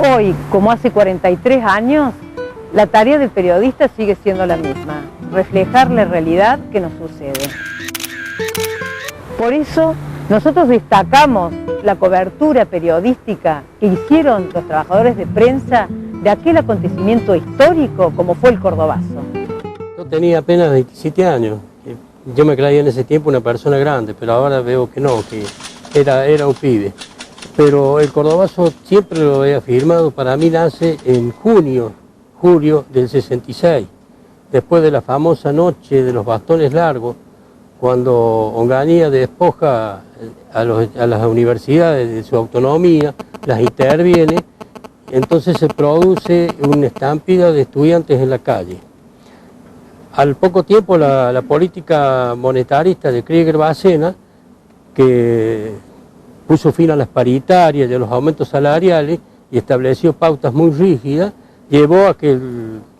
Hoy, como hace 43 años, la tarea del periodista sigue siendo la misma: reflejar la realidad que nos sucede. Por eso, nosotros destacamos la cobertura periodística que hicieron los trabajadores de prensa de aquel acontecimiento histórico como fue el Cordobazo. Yo tenía apenas 27 años. Yo me creía en ese tiempo una persona grande, pero ahora veo que no, que era un pibe. Pero el Cordobazo siempre lo he afirmado, para mí nace en julio del 66, después de la famosa noche de los bastones largos, cuando Onganía despoja a las universidades de su autonomía, las interviene, entonces se produce una estampida de estudiantes en la calle. Al poco tiempo la política monetarista de Krieger-Bacena, que puso fin a las paritarias y a los aumentos salariales y estableció pautas muy rígidas, llevó a que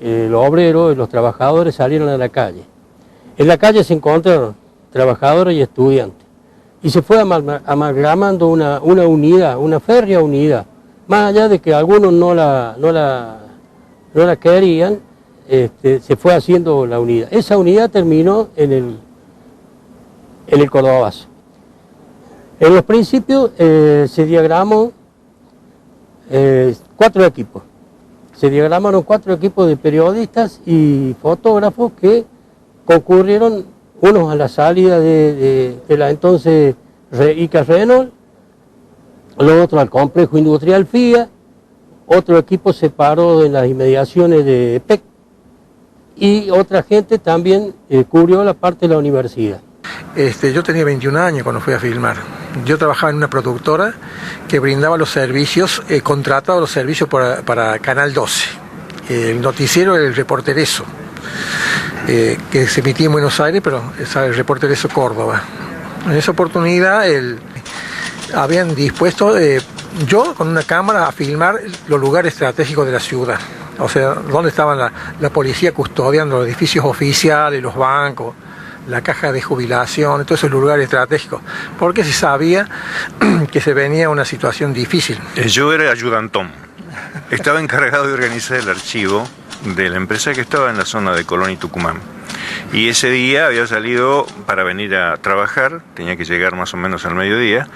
el obrero y los trabajadores salieran a la calle. En la calle se encontraron trabajadores y estudiantes, y se fue amalgamando una unidad, una férrea unidad, más allá de que algunos no la querían. Se fue haciendo la unidad. Esa unidad terminó en el Cordobazo. En los principios se diagramó 4 equipos. Se diagramaron 4 equipos de periodistas y fotógrafos que concurrieron, unos a la salida de la entonces ICA Renault, los otros al complejo industrial FIA, otro equipo se paró en las inmediaciones de EPEC, y otra gente también cubrió la parte de la universidad. Yo tenía 21 años cuando fui a filmar. Yo trabajaba en una productora que brindaba los servicios, contrataba los servicios para Canal 12. El noticiero era el Reportereso, que se emitía en Buenos Aires, pero es el Reportereso Córdoba. En esa oportunidad habían dispuesto, yo con una cámara, a filmar los lugares estratégicos de la ciudad. O sea, dónde estaban la policía custodiando los edificios oficiales, los bancos, la caja de jubilación, todos esos lugares estratégicos, porque se sabía que se venía una situación difícil. Yo era ayudantón, estaba encargado de organizar el archivo de la empresa que estaba en la zona de Colón y Tucumán. Y ese día había salido para venir a trabajar, tenía que llegar más o menos al mediodía.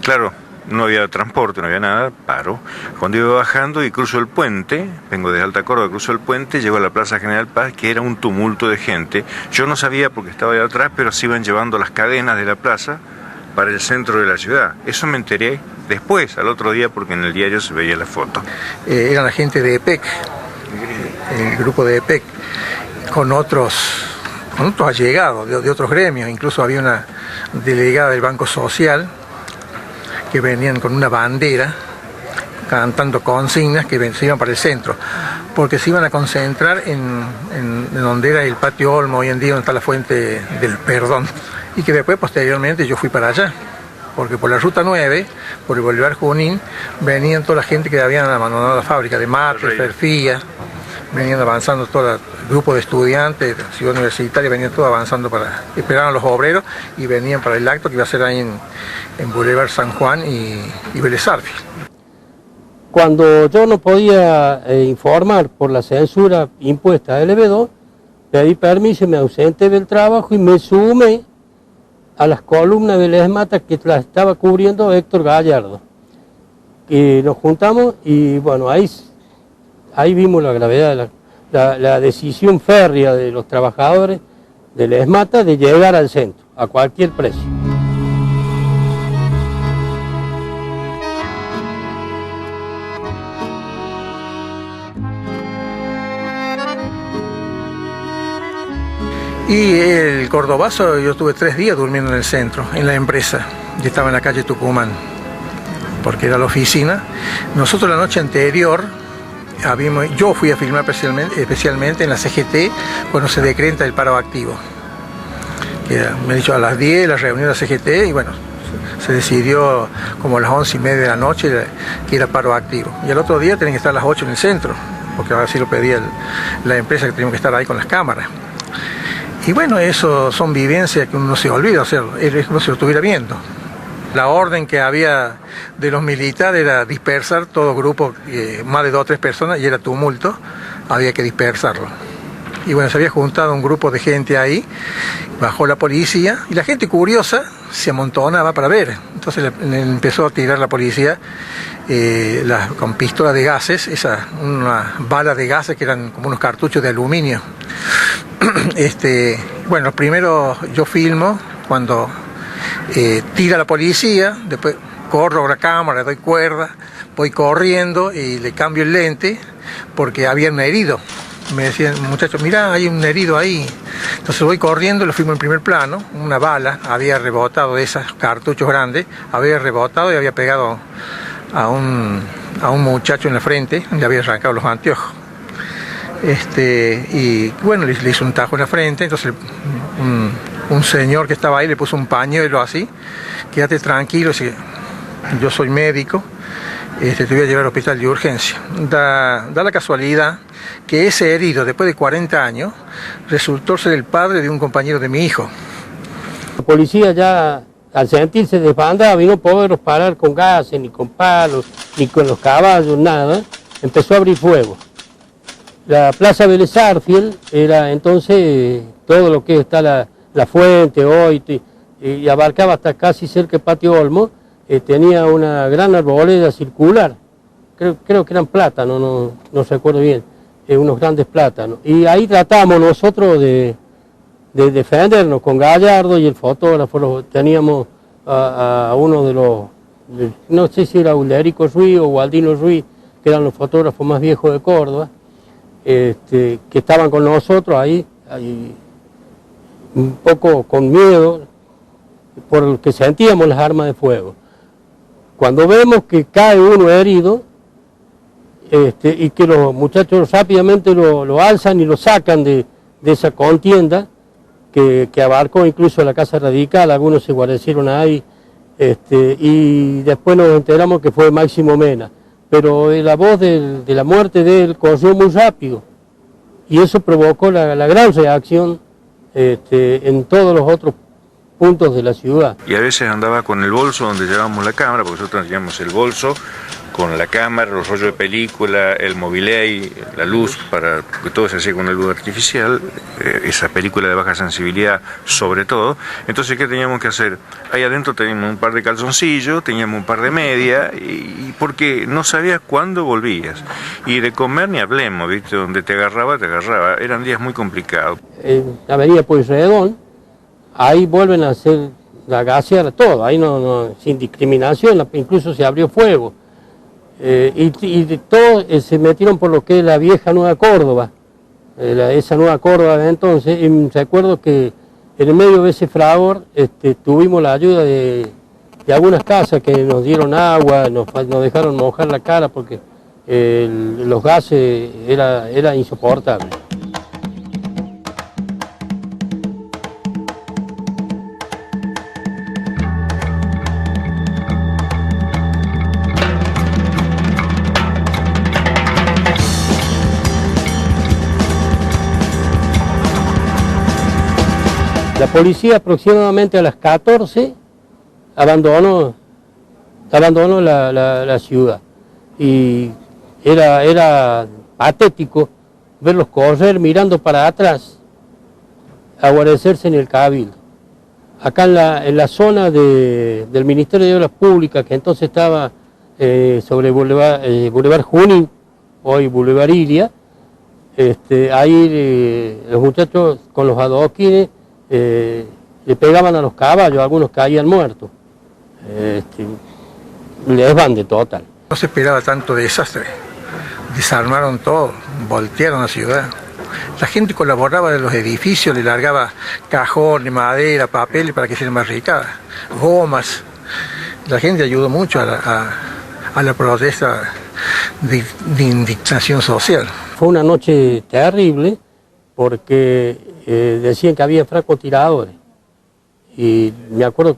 Claro, no había transporte, no había nada, paro. Cuando iba bajando y cruzo el puente, vengo de Alta Córdoba, cruzo el puente, llego a la Plaza General Paz, que era un tumulto de gente. Yo no sabía porque estaba ahí atrás, pero se iban llevando las cadenas de la plaza para el centro de la ciudad. Eso me enteré después, al otro día, porque en el diario se veía la foto. Eran la gente de EPEC, el grupo de EPEC, con otros allegados de otros gremios. Incluso había una delegada del Banco Social, que venían con una bandera cantando consignas que se iban para el centro, porque se iban a concentrar en donde era el Patio Olmo, hoy en día donde está la Fuente del Perdón, y que después posteriormente yo fui para allá, porque por la Ruta 9, por el Boulevard Junín, venían toda la gente que habían abandonado la fábrica de Mate, Ferfía, venían avanzando todo el grupo de estudiantes, de la ciudad universitaria, venían todos avanzando esperaban a los obreros y venían para el acto que iba a ser ahí en Boulevard San Juan y Vélez Sarsfield. Cuando yo no podía informar por la censura impuesta a LB2, pedí permiso, me ausenté del trabajo y me sumé a las columnas de Les Mata que la estaba cubriendo Héctor Gallardo. Y nos juntamos y bueno, ahí vimos la gravedad, la decisión férrea de los trabajadores de Les Mata de llegar al centro, a cualquier precio. Y el Cordobazo, yo estuve 3 días durmiendo en el centro, en la empresa. Yo estaba en la calle Tucumán, porque era la oficina. Nosotros la noche anterior, yo fui a filmar especialmente en la CGT cuando se decreta el paro activo. Me he dicho a las 10 la reunión de la CGT y bueno, se decidió como a las 11:30 de la noche que era paro activo. Y el otro día tenían que estar a las 8 en el centro, porque ahora sí lo pedía la empresa, que teníamos que estar ahí con las cámaras. Y bueno, eso son vivencias que uno no se olvida, o sea, es como si lo estuviera viendo. La orden que había de los militares era dispersar todo grupo, más de 2 o 3 personas, y era tumulto, había que dispersarlo. Y bueno, se había juntado un grupo de gente ahí, bajó la policía, y la gente curiosa se amontonaba para ver. Entonces le empezó a tirar la policía con pistolas de gases, unas balas de gases que eran como unos cartuchos de aluminio. Bueno, primero yo filmo cuando tira la policía, después corro a la cámara, le doy cuerda, voy corriendo y le cambio el lente porque había un herido. Me decían, muchachos, mirá, hay un herido ahí. Entonces voy corriendo, lo filmo en primer plano, una bala había rebotado de esos cartuchos grandes, había rebotado y había pegado a un muchacho en la frente, le había arrancado los anteojos. Y bueno, le hizo un tajo en la frente, entonces un señor que estaba ahí le puso un pañuelo así, quédate tranquilo, yo soy médico, te voy a llevar al hospital de urgencia. Da la casualidad que ese herido, después de 40 años, resultó ser el padre de un compañero de mi hijo. La policía ya, al sentirse desbandada, vino poderlos parar con gases, ni con palos, ni con los caballos, nada, empezó a abrir fuego. La Plaza Vélez Sarsfield era entonces todo lo que está la fuente hoy, y abarcaba hasta casi cerca de Patio Olmo. Tenía una gran arboleda circular, creo que eran plátanos, no recuerdo bien, unos grandes plátanos. Y ahí tratamos nosotros de defendernos con Gallardo y el fotógrafo. Teníamos a uno de los, no sé si era Ulderico Ruiz o Gualdino Ruiz, que eran los fotógrafos más viejos de Córdoba, que estaban con nosotros ahí un poco con miedo, porque sentíamos las armas de fuego. Cuando vemos que cae uno herido, y que los muchachos rápidamente lo alzan y lo sacan de esa contienda, que abarcó incluso la Casa Radical, algunos se guarecieron ahí, y después nos enteramos que fue Máximo Mena. Pero la voz de la muerte de él corrió muy rápido, y eso provocó la gran reacción en todos los otros puntos de la ciudad. Y a veces andaba con el bolso donde llevábamos la cámara, porque nosotros llevamos el bolso con la cámara, los rollos de película, el mobiley, la luz, porque todo se hacía con la luz artificial, esa película de baja sensibilidad sobre todo. Entonces, ¿qué teníamos que hacer? Ahí adentro teníamos un par de calzoncillos, teníamos un par de medias, y porque no sabías cuándo volvías. Y de comer ni hablemos, ¿viste? Donde te agarraba. Eran días muy complicados. Avenida Pueyrredón, ahí vuelven a hacer la gasear todo, ahí no sin discriminación, incluso se abrió fuego. Y de todo se metieron por lo que es la vieja Nueva Córdoba, esa Nueva Córdoba de entonces. Y recuerdo que en el medio de ese fragor tuvimos la ayuda de algunas casas que nos dieron agua, nos dejaron mojar la cara porque los gases era insoportable. La policía aproximadamente a las 14 abandonó la ciudad, y era patético verlos correr mirando para atrás, a guarecerse en el Cabildo. Acá en la zona del Ministerio de Obras Públicas, que entonces estaba sobre Boulevard Junín, hoy Boulevard Iria, ahí los muchachos con los adoquines le pegaban a los caballos, algunos caían muertos. Les van de total. No se esperaba tanto desastre, desarmaron todo, voltearon la ciudad. La gente colaboraba de los edificios, le largaba cajones, madera, papel para que se enmarricara, gomas. La gente ayudó mucho a la protesta de indignación social. Fue una noche terrible porque decían que había francotiradores, y me acuerdo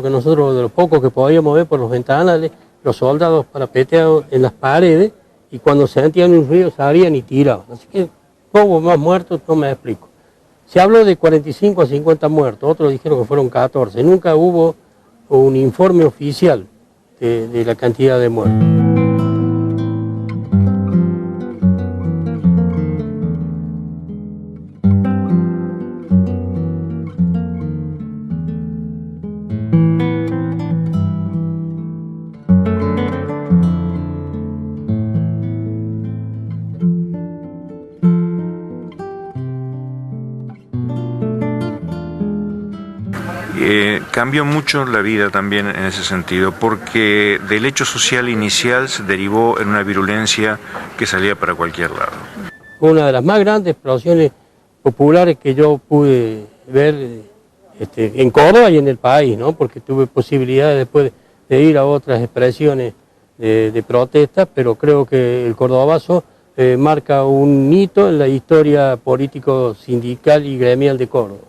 que nosotros, de los pocos que podíamos ver por los ventanales, los soldados parapeteados en las paredes, y cuando sentían un ruido salían y tiraban. Así que hubo más muertos, no me explico. Se habló de 45 a 50 muertos, otros dijeron que fueron 14, nunca hubo o un informe oficial de la cantidad de muertos. Cambió mucho la vida también en ese sentido, porque del hecho social inicial se derivó en una virulencia que salía para cualquier lado. Una de las más grandes explosiones populares que yo pude ver en Córdoba y en el país, ¿no? Porque tuve posibilidades después de ir a otras expresiones de protesta, pero creo que el Cordobazo marca un hito en la historia político, sindical y gremial de Córdoba.